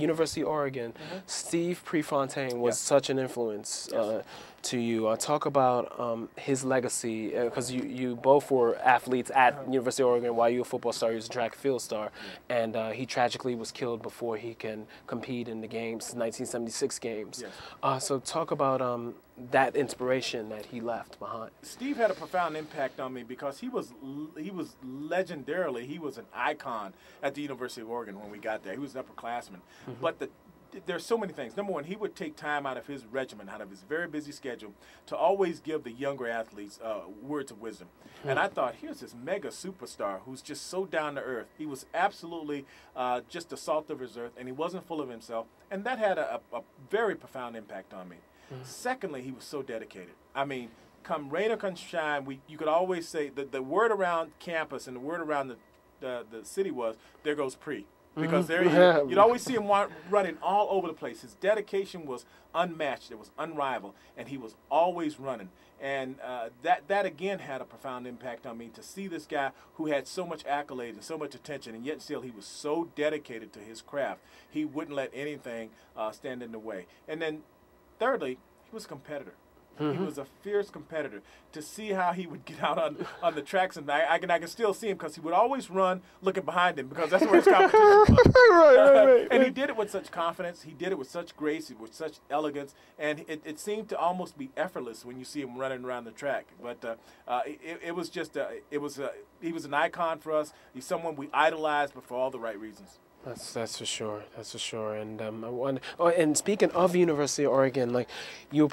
University of Oregon, Steve Prefontaine was such an influence to you. Talk about his legacy, because you both were athletes at University of Oregon. While you were a football star, he was a track and field star, and he tragically was killed before he can compete in the games, 1976 games. So talk about that inspiration that he left behind. Steve had a profound impact on me because he was legendarily, he was an icon at the University of Oregon when we got there. He was an upperclassman. But there's so many things. Number one, he would take time out of his regimen, out of his very busy schedule, to always give the younger athletes words of wisdom. And I thought, here's this mega superstar who's just so down to earth. He was absolutely just the salt of his earth, and he wasn't full of himself. And that had a very profound impact on me. Secondly, he was so dedicated. I mean, come rain or come shine, you could always say that the word around campus and the word around the city was, there goes Pre. Because there you'd always see him running all over the place. His dedication was unmatched. It was unrivaled. And he was always running. And that again had a profound impact on me, to see this guy who had so much accolade and so much attention, and yet still he was so dedicated to his craft. He wouldn't let anything stand in the way. And then thirdly, he was a competitor. He was a fierce competitor. To see how he would get out on the tracks, and I can still see him, because he would always run looking behind him, because that's where his competition was. And he did it with such confidence. He did it with such grace, with such elegance, and it seemed to almost be effortless when you see him running around the track. But it was just he was an icon for us. He's someone we idolized, but for all the right reasons. That's for sure. That's for sure. And and speaking of University of Oregon, like you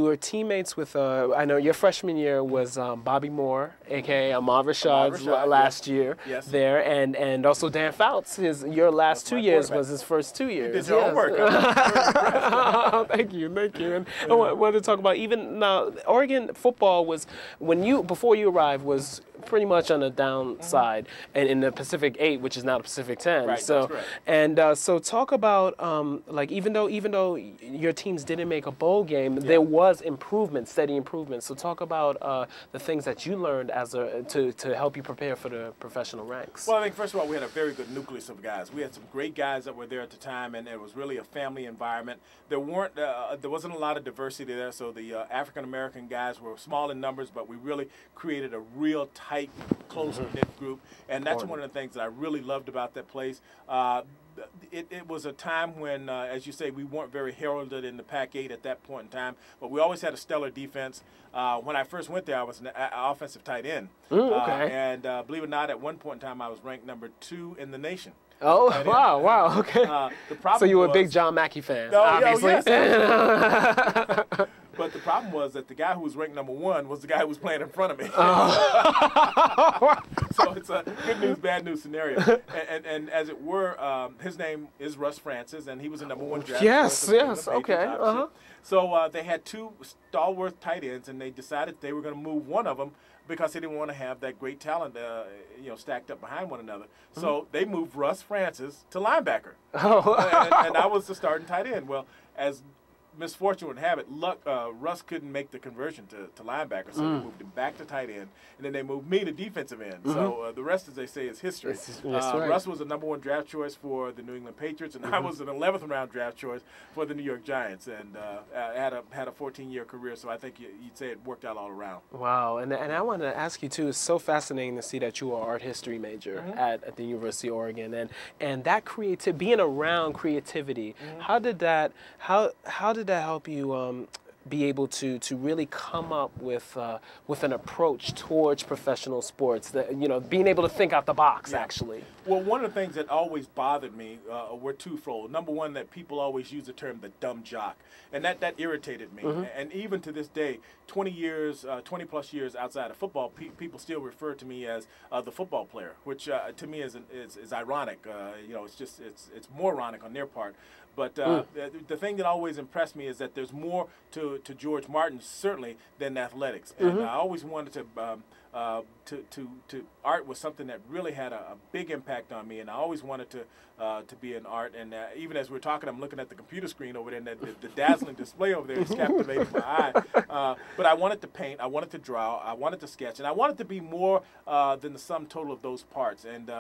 were teammates with. I know your freshman year was Bobby Moore, aka Ahmad Rashad's last year there, and also Dan Fouts. Your last 2 years was his first 2 years. You did your homework. Thank you. And I wanted to talk about, even now, Oregon football was, before you arrived, was pretty much on the downside, and in the Pacific 8, which is now the Pacific 10. Right, so, that's right. And so talk about like even though your teams didn't make a bowl game, there was improvement, steady improvement. So talk about the things that you learned to help you prepare for the professional ranks. Well, I think first of all, we had a very good nucleus of guys. We had some great guys that were there at the time, and it was really a family environment. There wasn't a lot of diversity there, so the African American guys were small in numbers, but we really created a real tight, close-knit group, and that's one of the things that I really loved about that place. It was a time when, as you say, we weren't very heralded in the Pac-8 at that point in time, but we always had a stellar defense. When I first went there, I was an offensive tight end. And believe it or not, at one point in time, I was ranked number 2 in the nation. Oh, wow, okay. The problem so you were a big John Mackey fan, obviously. Yes, but the problem was that the guy who was ranked number 1 was the guy who was playing in front of me. So it's a good news, bad news scenario. And as it were, his name is Russ Francis, and he was a number 1 draft. Yes, okay. So they had 2 stalwart tight ends, and they decided they were going to move one of them because they didn't want to have that great talent, stacked up behind one another. So they moved Russ Francis to linebacker, and I was the starting tight end. Well, as misfortune would have it, Russ couldn't make the conversion to linebacker, so they moved him back to tight end, and then they moved me to defensive end. So the rest, as they say, is history. Right. Russ was a number 1 draft choice for the New England Patriots, and I was an 11th round draft choice for the New York Giants, and had a 14-year career. So I think you'd say it worked out all around. Wow, and I wanted to ask you too. It's so fascinating to see that you are an art history major at the University of Oregon, and that being around creativity. How did that help you be able to really come up with an approach towards professional sports, that being able to think out the box actually? Well, one of the things that always bothered me were twofold. Number one, that people always use the term the dumb jock, and that irritated me. And even to this day, 20 plus years outside of football, people still refer to me as the football player, which to me is ironic. It's more ironic on their part. But the thing that always impressed me is that there's more to George Martin, certainly, than athletics. And I always wanted to art was something that really had a big impact on me, and I always wanted to be in art. And even as we're talking, I'm looking at the computer screen over there, and the dazzling display over there is captivating my eye. But I wanted to paint, I wanted to draw, I wanted to sketch, and I wanted to be more than the sum total of those parts. And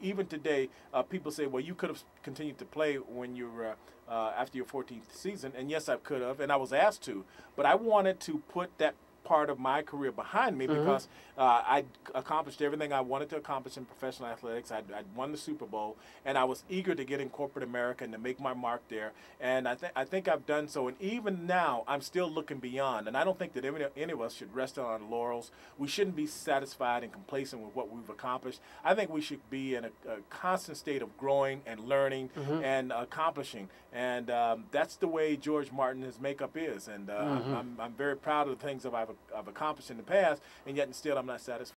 even today, people say, well, you could have continued to play when you were after your 14th season, and yes, I could have, and I was asked to, but I wanted to put that part of my career behind me because I'd accomplished everything I wanted to accomplish in professional athletics. I'd won the Super Bowl, and I was eager to get in corporate America and to make my mark there. And I think I've done so. And even now, I'm still looking beyond. And I don't think that any of us should rest on our laurels. We shouldn't be satisfied and complacent with what we've accomplished. I think we should be in a constant state of growing and learning and accomplishing. And that's the way George Martin's makeup is. And I'm very proud of the things that I've accomplished in the past, and yet and still I'm not satisfied.